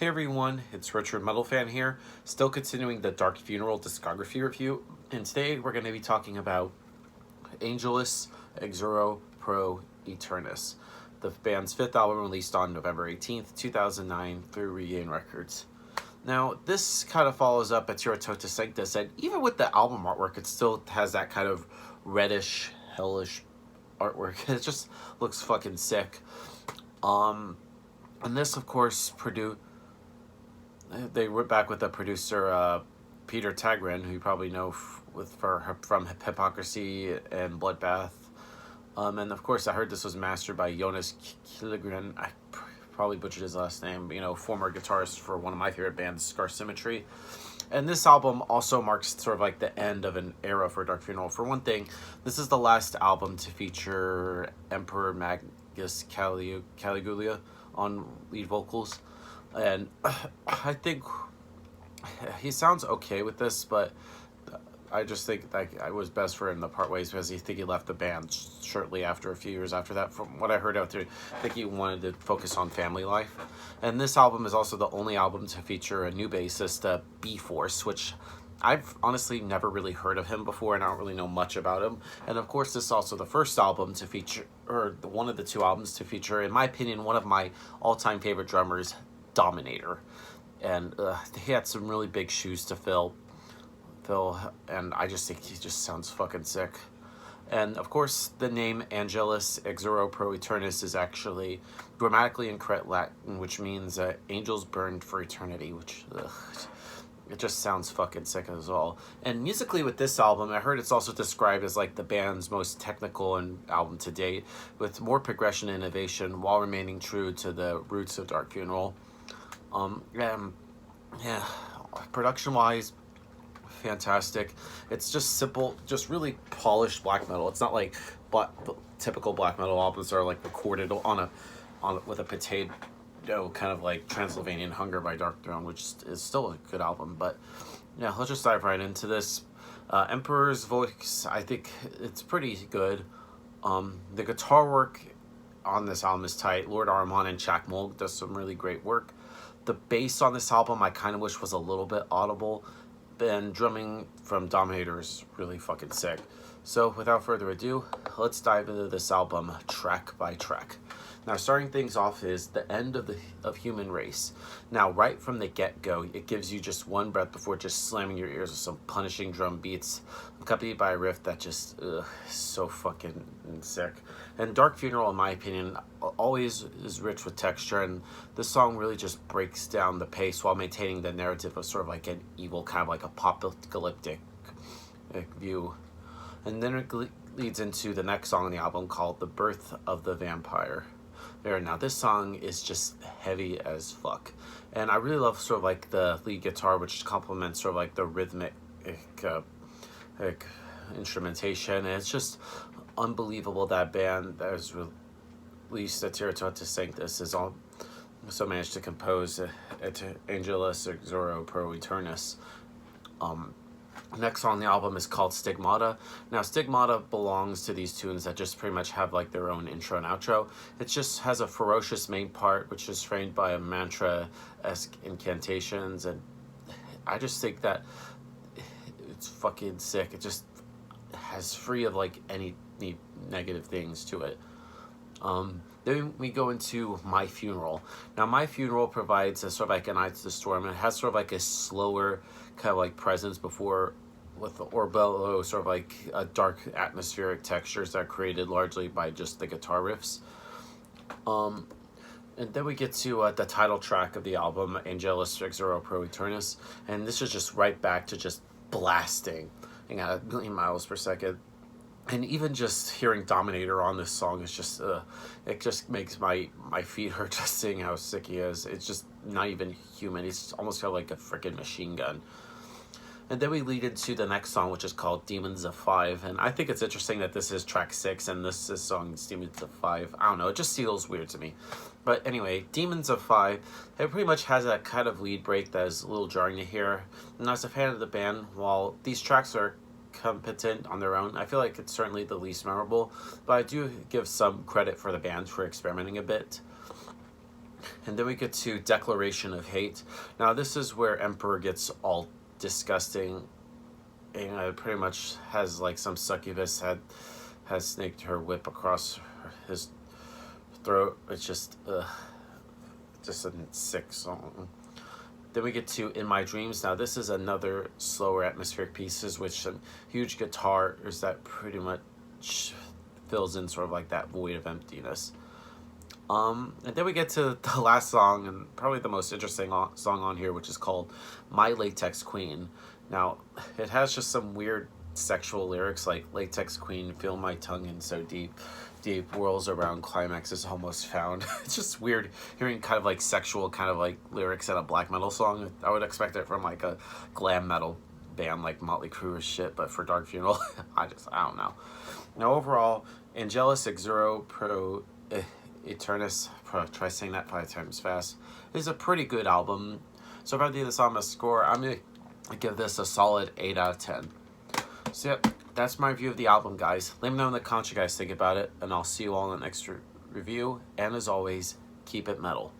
Hey everyone, it's Richard Metal Fan here, still continuing the Dark Funeral discography review, and today we're going to be talking about Angelus, Exuro, Eternus, the band's fifth album released on November 18th, 2009 through Regain Records. Now, this kind of follows up Eternus Sanctus, and even with the album artwork, it still has that kind of reddish, hellish artwork. It just looks fucking sick. And this, of course, they were back with the producer Peter Tagrin, who you probably know from Hypocrisy and Bloodbath. And of course, I heard this was mastered by Jonas Killegren. I probably butchered his last name. Former guitarist for one of my favorite bands, Scar Symmetry. And this album also marks sort of like the end of an era for Dark Funeral. For one thing, this is the last album to feature Emperor Magus Caligula on lead vocals. And I think he sounds okay with this, but I just think that I was best for him to part ways because I think he left the band shortly after, a few years after that. From what I heard out there, I think he wanted to focus on family life. And this album is also the only album to feature a new bassist, B-Force, which I've honestly never really heard of him before, and I don't really know much about him. And of course, this is also the first album to feature, or one of the two albums to feature, in my opinion, one of my all-time favorite drummers, Dominator. And he had some really big shoes to fill, and I just think he just sounds fucking sick. And of course, the name Angelus Exuro Eternus is actually grammatically incorrect Latin, which means angels burned for eternity, which it just sounds fucking sick as well. And musically with this album, I heard it's also described as like the band's most technical album to date, with more progression and innovation while remaining true to the roots of Dark Funeral. Yeah, production-wise, fantastic. It's just simple, just really polished black metal. It's not like typical black metal albums are like recorded with a potato, kind of like Transylvanian Hunger by Dark Throne, which is still a good album. But yeah, let's just dive right into this. Emperor's voice, I think it's pretty good. The guitar work on this album is tight. Lord Armand and Chak Mold does some really great work. The bass on this album I kind of wish was a little bit audible, and drumming from Dominator is really fucking sick. So without further ado, let's dive into this album track by track. Now, starting things off is The End of Human Race. Now, right from the get-go, it gives you just one breath before just slamming your ears with some punishing drum beats, accompanied by a riff that just is so fucking sick. And Dark Funeral, in my opinion, always is rich with texture, and this song really just breaks down the pace while maintaining the narrative of sort of like an evil, kind of like apocalyptic view. And then it leads into the next song on the album called The Birth of the Vampire. Now, this song is just heavy as fuck, and I really love sort of like the lead guitar, which complements sort of like the rhythmic instrumentation, and it's just unbelievable that band that was released Eternus Sanctus is also managed to compose Angelus Exuro Eternus. Next on the album is called Stigmata. Now, Stigmata belongs to these tunes that just pretty much have like their own intro and outro. It just has a ferocious main part, which is framed by a mantra-esque incantations, and I just think that it's fucking sick. It just has free of like any negative things to it. Then we go into My Funeral. Now, My Funeral provides a sort of like an Eye to the Storm. It has sort of like a slower kind of like presence before, with the below sort of like a dark atmospheric textures that are created largely by just the guitar riffs. And then we get to the title track of the album, Angelus Exuro Eternus, and this is just right back to just blasting at 1 million miles per second. And even just hearing Dominator on this song is just, it just makes my feet hurt just seeing how sick he is. It's just not even human. He's almost got like a freaking machine gun. And then we lead into the next song, which is called Demons of Five. And I think it's interesting that this is track 6 and this song is Demons of Five. I don't know, it just feels weird to me. But anyway, Demons of Five, it pretty much has that kind of lead break that is a little jarring to hear. And as a fan of the band, while these tracks are competent on their own, I feel like it's certainly the least memorable, but I do give some credit for the band for experimenting a bit. And then we get to Declaration of Hate. Now this is where Emperor gets all disgusting, and pretty much has like some succubus has snaked her whip across his throat. It's just a sick song. Then we get to In My Dreams. Now this is another slower atmospheric pieces with some huge guitars that pretty much fills in sort of like that void of emptiness. And then we get to the last song, and probably the most interesting song on here, which is called My Latex Queen. Now, it has just some weird sexual lyrics like Latex Queen, feel my tongue in so deep, whirls around, climax is almost found. It's just weird hearing kind of like sexual kind of like lyrics in a black metal song. I would expect it from like a glam metal band like Motley Crue or shit, but for Dark Funeral, I don't know. Now, overall, Angelus, Exuro, Eternus, try saying that 5 times fast, is a pretty good album. So if I do this on a score, I'm going to give this a solid 8 out of 10. So yep, that's my review of the album, guys. Let me know in the comments what you guys think about it, and I'll see you all in the next review. And as always, keep it metal.